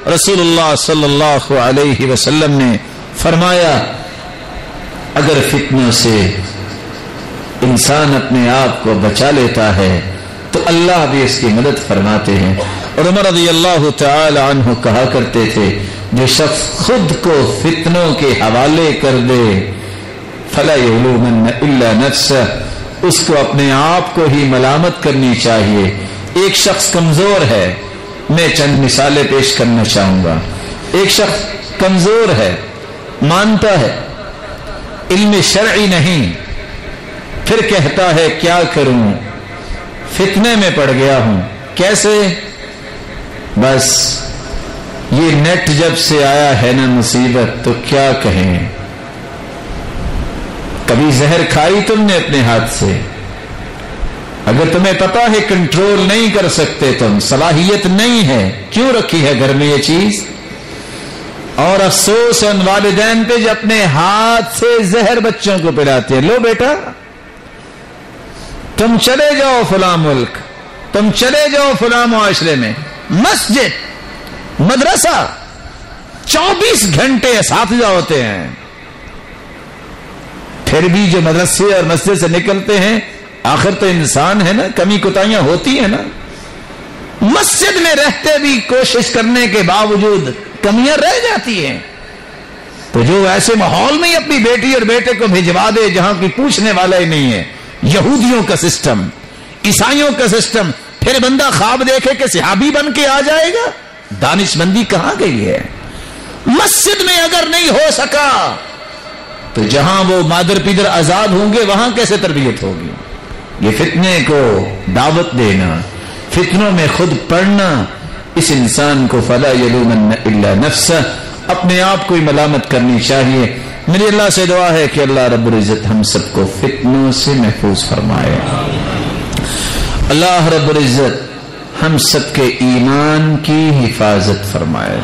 रसूलुल्लाह सल्लल्लाहु अलैहि वसल्लम ने फरमाया, अगर फितनों से इंसान अपने आप को बचा लेता है तो अल्लाह भी इसकी मदद फरमाते हैं। और उमर रज़ियल्लाहु तआला अन्हु कहा करते थे, जो शख्स खुद को फितनों के हवाले कर दे फला यलूमन्ना इल्ला नफ्सह, उसको अपने आप को ही मलामत करनी चाहिए। एक शख्स कमजोर है, मैं चंद मिसालें पेश करना चाहूंगा। एक शख्स कमजोर है, मानता है इल्म शरई नहीं, फिर कहता है क्या करूं, फितने में पड़ गया हूं। कैसे? बस ये नेट जब से आया है ना मुसीबत, तो क्या कहें। कभी जहर खाई तुमने अपने हाथ से? अगर तुम्हें पता है कंट्रोल नहीं कर सकते तुम, सलाहियत नहीं है, क्यों रखी है घर में ये चीज? और अफसोस उन वालिदैन पे जो अपने हाथ से जहर बच्चों को पिलाते हैं। लो बेटा, तुम चले जाओ फला मुल्क, तुम चले जाओ फला मुआशरे में, मस्जिद, मदरसा, 24 घंटे असातिज़ा होते हैं, फिर भी जो मदरसे और मस्जिद से निकलते हैं, आखिर तो इंसान है ना, कमी कुताहियां होती है ना। मस्जिद में रहते भी कोशिश करने के बावजूद कमियां रह जाती हैं। तो जो ऐसे माहौल में ही अपनी बेटी और बेटे को भिजवा दे जहां कोई पूछने वाला ही नहीं है, यहूदियों का सिस्टम, ईसाइयों का सिस्टम, फिर बंदा ख्वाब देखे कि सहाबी बन के आ जाएगा। दानिशमंदी कहां गई है? मस्जिद में अगर नहीं हो सका तो जहां वो मादर पिदर आजाद होंगे वहां कैसे तरबियत होगी? ये फितने को दावत देना, फितनों में खुद पढ़ना, इस इंसान को फला यलूमन्ना इल्ला नफ्सह, अपने आप को ही मलामत करनी चाहिए। मेरी अल्लाह से दुआ है कि अल्लाह रब्बुल इज्जत हम सबको फितनों से महफूज फरमाए। अल्लाह रब्बुल इज्जत हम सबके ईमान की हिफाजत फरमाए।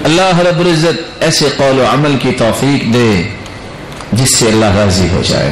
अल्लाह रब्बुल इज्जत ऐसे कौल व अमल की तौफीक दे जिससे अल्लाह राजी हो जाए।